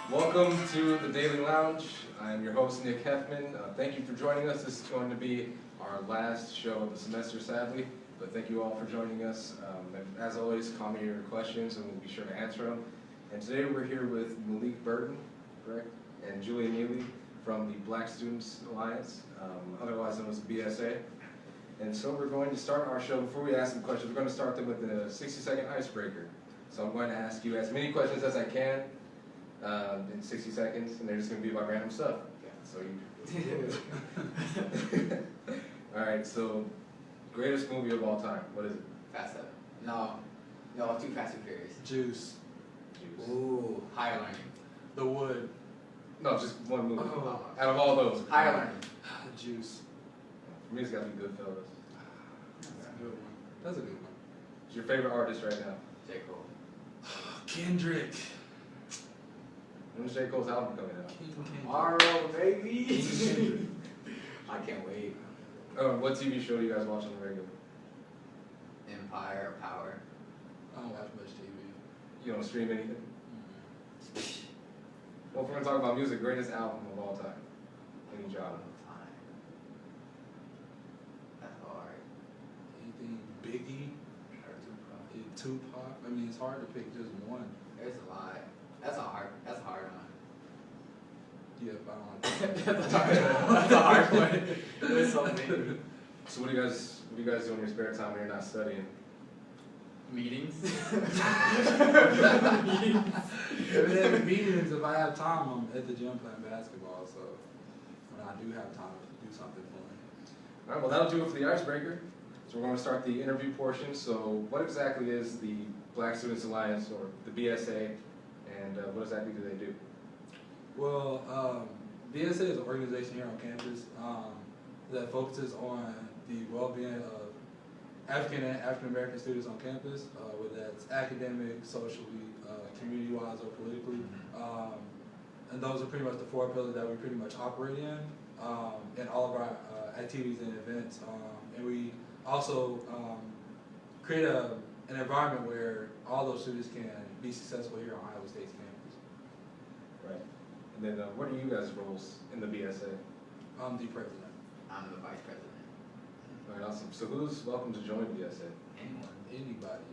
Welcome to the Daily Lounge. I'm your host, Nick Heffman. Thank you for joining us. This is going to be our last show of the semester, sadly, but thank you all for joining us. And as always, call me your questions and we'll be sure to answer them. And today we're here with Malik Burton, correct? And Julia Neely from the Black Students Alliance, otherwise known as BSA. And so we're going to start our show. Before we ask some questions, we're going to start them with a 60-second icebreaker. So I'm going to ask you as many questions as I can in 60 seconds, and they're just going to be about random stuff. So you. All right. So, greatest movie of all time. What is it? Fast 7. No, Too Fast and Furious. Juice. Ooh, Higher Learning. The Wood. No, just one movie. Oh. Out of all those. Higher Learning. Juice. For me, it's got to be Goodfellas. That's a good one. That's a good one. Who's your favorite artist right now? J. Cole. Kendrick. When's J. Cole's album coming out? Tomorrow, baby. I can't wait. What TV show do you guys watch on the regular? Empire, Power. I don't watch much TV. You don't stream anything? Well, if we're going to talk about music, greatest album of all time. Any genre. That's hard. Anything Biggie? Tupac? I mean, it's hard to pick just one. There's a lot. That's a hard one. Yeah, but I don't That's a hard one. There's so many. So what do you guys do in your spare time when you're not studying? Meetings. Meetings, if I have time, I'm at the gym playing basketball, so when I do have time to do something fun. All right, well, that'll do it for the icebreaker. So we're going to start the interview portion. So what exactly is the Black Students Alliance, or the BSA, and what exactly do they do? Well, BSA is an organization here on campus that focuses on the well-being of African and African American students on campus, whether that's academic, socially, community-wise, or politically. And those are pretty much the four pillars that we pretty much operate in all of our activities and events. And we also create an environment where all those students can be successful here on Iowa State's campus. Right. And then what are you guys' roles in the BSA? I'm the president. I'm the vice president. All right, awesome. So who's welcome to join BSA? Anyone. Anybody.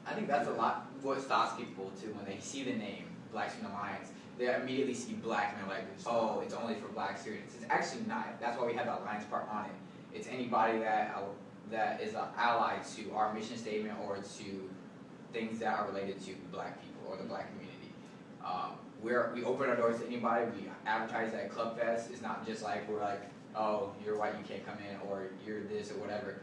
I think that's a lot what stops people too when they see the name Black Student Alliance. They immediately see black and they're like, oh, it's only for black students. It's actually not. That's why we have the alliance part on it. It's anybody that is an ally to our mission statement or to things that are related to black people or the black community. We open our doors to anybody. We advertise at Club Fest. It's not just like we're like, oh, you're white, you can't come in, or you're this or whatever.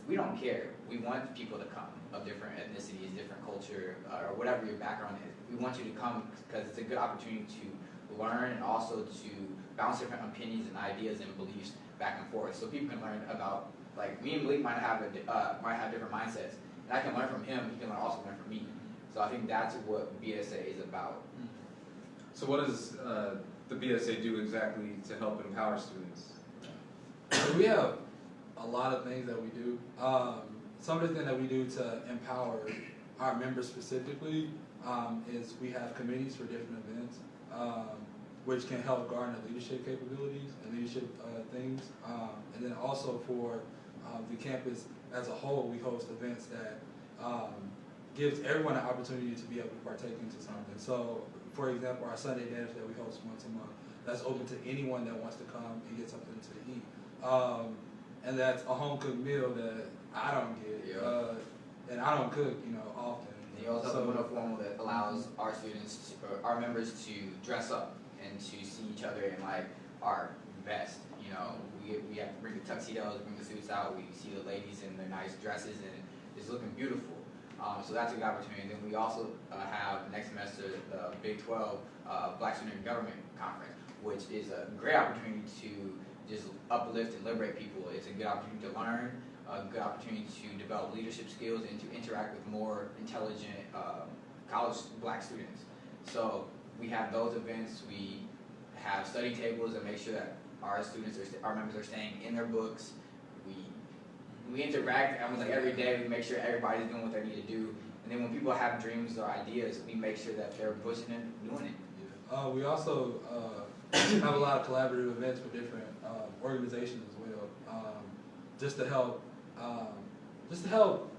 We don't care. We want people to come of different ethnicities, different culture, or whatever your background is. We want you to come because it's a good opportunity to learn and also to bounce different opinions and ideas and beliefs back and forth. So people can learn about, like, me and Malik might have different mindsets, and I can learn from him. He can also learn from me. So I think that's what BSA is about. So what does the BSA do exactly to help empower students? So we have a lot of things that we do. Some of the things that we do to empower our members specifically is we have committees for different events, which can help garner leadership capabilities and leadership things. And then also for the campus as a whole, we host events that gives everyone an opportunity to be able to partake into something. So, for example, our Sunday dinners that we host once a month, that's open to anyone that wants to come and get something to eat. And that's a home-cooked meal that I don't get, and I don't cook, often. And you also have a window formal that allows our students, our members, to dress up and to see each other in like our best. We have to bring the tuxedos, bring the suits out. We see the ladies in their nice dresses, and it's looking beautiful. So that's a good opportunity. And then we also have next semester the Big 12 Black Student Government Conference, which is a great opportunity to just uplift and liberate people. It's a good opportunity to learn, a good opportunity to develop leadership skills and to interact with more intelligent college black students. So we have those events. We have study tables that make sure that our students, our members are staying in their books. We interact almost like every day. We make sure everybody's doing what they need to do, And then when people have dreams or ideas, we make sure that they're pushing it, doing it. We also have a lot of collaborative events with different organizations as well, just to help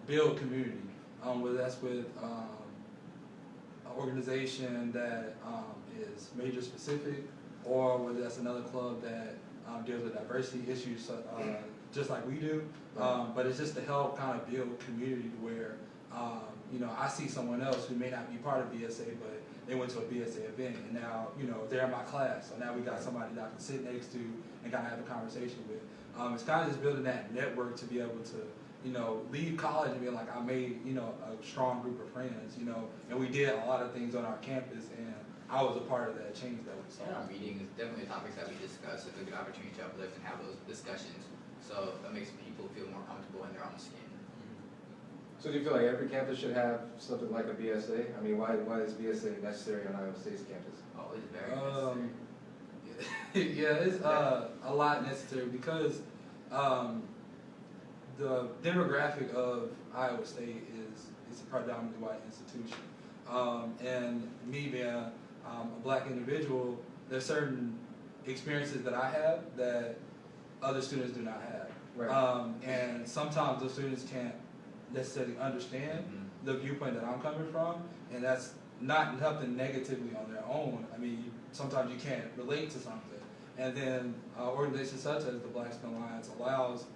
build community. Whether that's with an organization that is major specific, or whether that's another club that deals with diversity issues, just like we do. But it's just to help kind of build community where I see someone else who may not be part of BSA, but they went to a BSA event, and now they're in my class, so now we got somebody that I can sit next to and kind of have a conversation with. It's kind of just building that network to be able to leave college and be like, I made a strong group of friends, and we did a lot of things on our campus, and I was a part of that change that we saw. In our meetings, definitely the topics that we discuss. It's a good opportunity to uplift and have those discussions, so that makes people feel more comfortable in their own skin. So do you feel like every campus should have something like a BSA? I mean, why is BSA necessary on Iowa State's campus? Oh, it's very necessary. Yeah, it's a lot necessary because the demographic of Iowa State is a predominantly white institution. And me being a black individual, there's certain experiences that I have that other students do not have. Right. And sometimes those students can't necessarily understand the viewpoint that I'm coming from, and that's not nothing negatively on their own. I mean, sometimes you can't relate to something. And then organizations such as the Black Student Alliance allows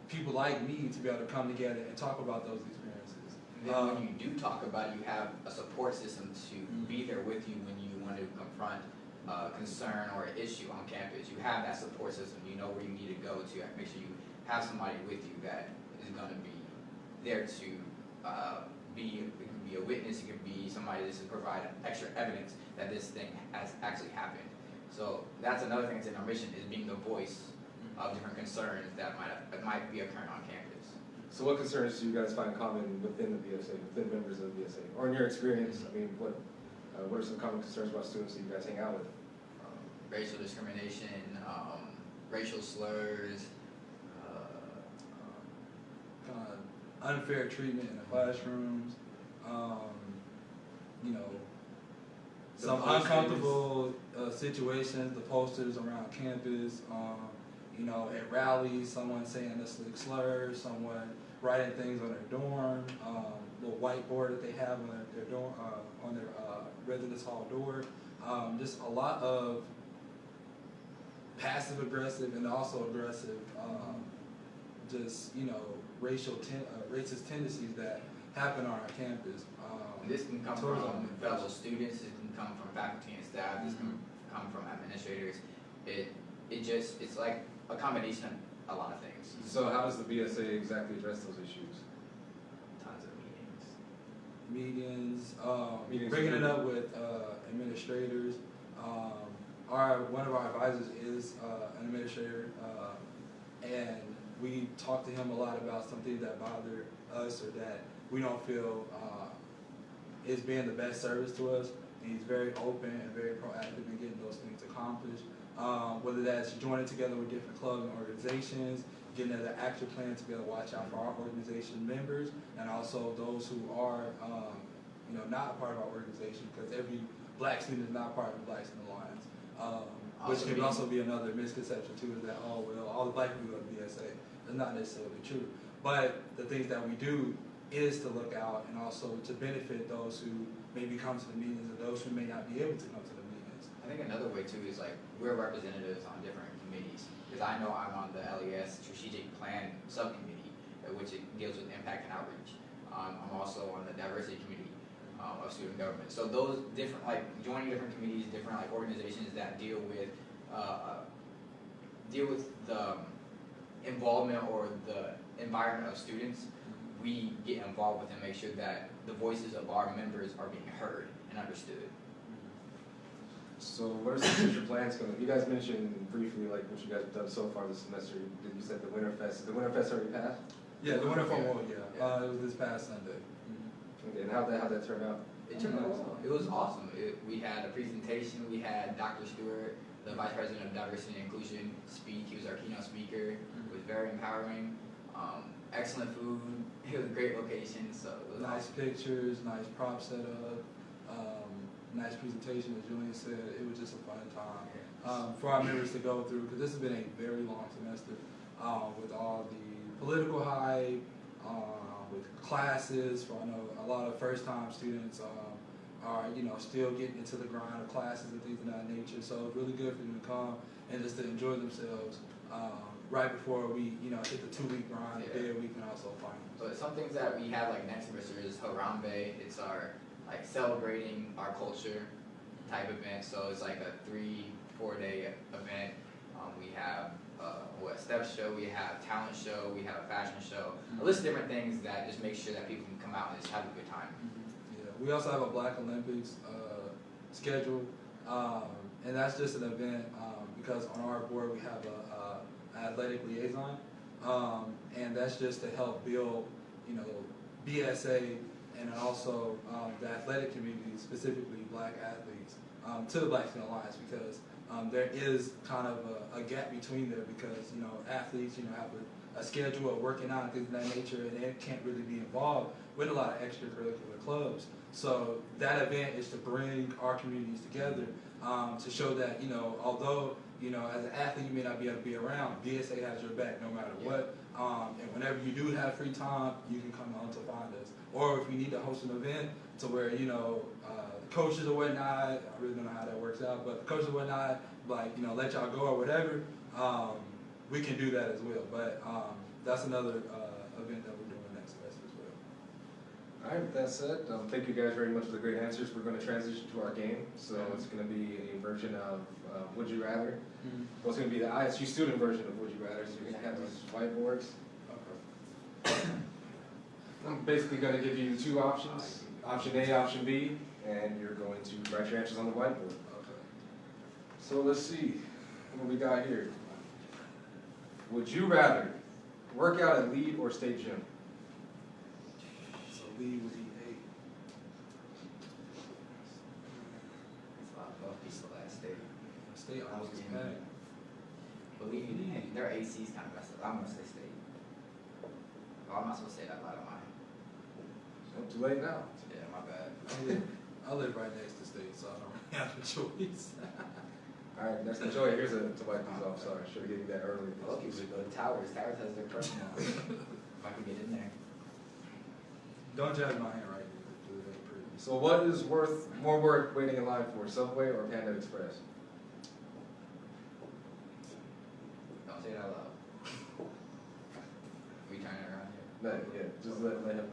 people like me to be able to come together and talk about those experiences. And then when you do talk about it, you have a support system to be there with you when you want to confront a concern or an issue on campus. You have that support system. You know where you need to go to make sure you have somebody with you that is going to be there to it can be a witness, it can be somebody that can provide extra evidence that this thing has actually happened. So that's another thing that's in our mission, is being the voice of different concerns that might be occurring on campus. So what concerns do you guys find common within the BSA, within members of the BSA? Or in your experience, I mean, what are some common concerns about students that you guys hang out with? Racial discrimination, racial slurs, unfair treatment in the classrooms, some uncomfortable situations, the posters around campus, at rallies, someone saying a slick slur, someone writing things on their dorm, little whiteboard that they have on their dorm, on their residence hall door. Just a lot of passive aggressive and also aggressive, racist tendencies that happen on our campus. This can come from fellow students, it can come from faculty and staff, this can come from administrators. It's like a combination of a lot of things. So how does the BSA exactly address those issues? Tons of meetings. Meetings, bringing it up with administrators. One of our advisors is an administrator, and we talk to him a lot about something that bother us or that we don't feel is being the best service to us. And he's very open and very proactive in getting those things accomplished. Whether that's joining together with different clubs and organizations, getting an action plan to be able to watch out for our organization members, and also those who are not a part of our organization, because every black student is not part of the Black Student Alliance. Which can also be another misconception too, is that, all the black people go to BSA. That's not necessarily true. But the things that we do is to look out and also to benefit those who maybe come to the meetings and those who may not be able to come to the meetings. I think another way too is like we're representatives on different committees. Because I know I'm on the LES Strategic Plan Subcommittee, which it deals with impact and outreach. I'm also on the Diversity Committee of Student Government. So those different, like joining different committees, different like organizations that deal with the involvement or the environment of students, we get involved with and make sure that the voices of our members are being heard and understood. So what are some future plans going to? You guys mentioned briefly like what you guys have done so far this semester. You said the Winterfest. Did the Winterfest already pass? Yeah, the Winterfest one, yeah. It was this past Sunday. Okay, and how'd that turn out? It turned out well. It was awesome. We had a presentation. We had Dr. Stewart, the Vice President of Diversity and Inclusion, speak. He was our keynote speaker. It was very empowering. Excellent food. It was a great location, so it was Nice awesome. pictures, nice prop setup, nice presentation, as Julian said. It was just a fun time for our members to go through, because this has been a very long semester with all the political hype, with classes. For I know a lot of first-time students are still getting into the grind of classes and things of that nature. So it's really good for them to come and just to enjoy themselves right before we hit the 2-week grind, Yeah. day a week, and also finals. But some things that we have like next semester is Harambe. It's our like celebrating our culture type event. So it's like a 3-4 day event. We have a step show, we have talent show, we have a fashion show. A list of different things that just make sure that people can come out and just have a good time. Yeah, we also have a Black Olympics schedule, and that's just an event because on our board we have a athletic liaison, and that's just to help build, BSA and also the athletic community, specifically Black athletes, to the Black Student Alliance, because there is kind of a gap between there, because athletes have a schedule of working out and things of that nature, and they can't really be involved with a lot of extracurricular clubs. So that event is to bring our communities together, to show that although as an athlete you may not be able to be around, BSA has your back no matter what. And whenever you do have free time, you can come on to find us. Or if we need to host an event to where coaches or whatnot, I really don't know how that works out, but coaches or whatnot, like let y'all go or whatever, we can do that as well. But that's another event that we're doing next semester as well. All right, with that said, thank you guys very much for the great answers. We're going to transition to our game. So it's going to be a version of Would You Rather. Well, it's going to be the ISU student version of Would You Rather. So you're going to have these whiteboards. I'm basically going to give you 2 options, option A, option B, and you're going to write your answers on the whiteboard. So let's see what we got here. Would you rather work out at Lead or State Gym? So Lee would be It's a lot of piece of last day. state almost is packed. Believe me, their AC's kind of messed up. I'm gonna say state. Oh, I'm not supposed to say that loud, am I? It's too late now. Yeah, my bad. I live right next to state, so I don't really have a choice. All right, next to Joey. Here's to wipe these off. Sorry, should have given you that earlier. Well, people should go to Towers. Towers has their personal. If I could get in there. Don't judge my handwriting either, because it ain't pretty. So what is more worth waiting in line for, Subway or Panda Express? Don't say it out loud. We turn it around here. No, yeah, just let him write it.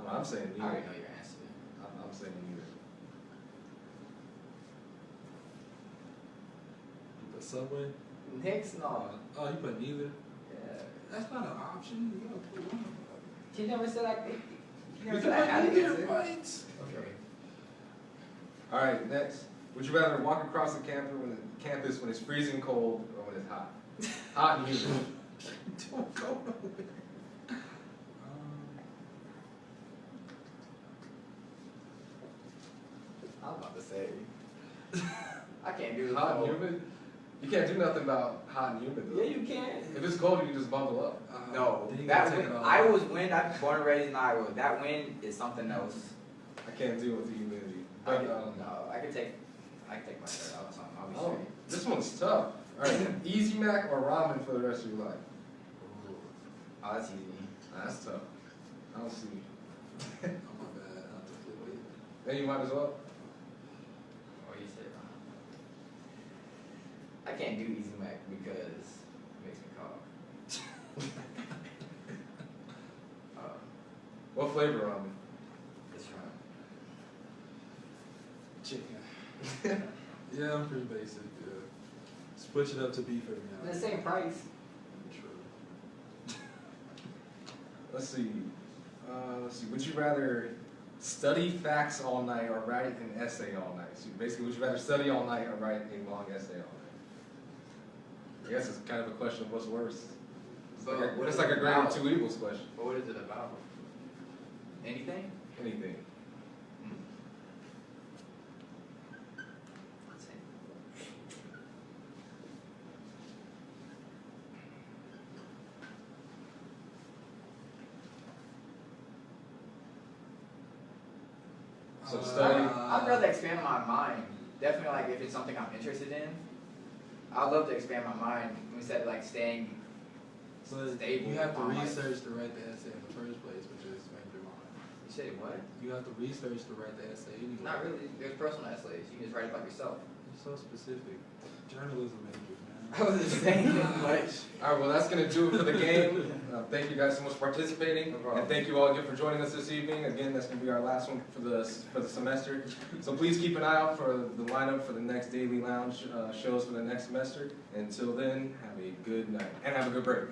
I'm saying I neither. already know your answer. I'm saying neither. You put Subway? Next, no. Oh, you put neither? Yeah. That's not an option. You gotta put one. He never said I think. He You never can said I had put to neither, get it. right? Okay. All right, next. Would you rather walk across the campus when it's freezing cold or when it's hot? Hot and humid. Don't go nowhere. I was about to say. I can't do this. Hot and humid? You can't do nothing about hot and humid though. Yeah, you can. If it's cold, you can just bundle up. No, Then you that gotta take wind, it off. Iowa's wind, I'm born and raised in Iowa. That wind is something else. I can't deal with the humidity. I But, can, no, I can take my shirt off or something. I'll be oh, straight. this one's tough. All right, Easy Mac or ramen for the rest of your life? Oh, that's easy. That's tough. I don't see. Oh, my bad. I have to flip it. Then you might as well. What you say, Ron? I can't do Easy Mac because it makes me cough. What flavor ramen? It's wrong. Chicken. Yeah, I'm pretty basic. Yeah. Switch it up to beef every now The and same price. True. Let's see. Would you rather study facts all night or write an essay all night? So basically, would you rather study all night or write a long essay all night? I guess it's kind of a question of what's worse. But what It's is like it a greater about? two evils question. But what is it about? Anything? Anything. So study. I'd rather expand my mind. Definitely, like if it's something I'm interested in, I'd love to expand my mind instead of like staying But stable. you have to on, like- research to write the essay in the first place, which is expand your mind. You said what? You have to research to write the essay anyway. Not really. There's personal essays. You can just write about yourself. You're so specific. Journalism majors, man. I was just saying like. All right, well, that's going to do it for the game. Thank you guys so much for participating, No problem. and thank you all again for joining us this evening. Again, that's going to be our last one for the semester. So please keep an eye out for the lineup for the next Daily Lounge shows for the next semester. Until then, have a good night and have a good break.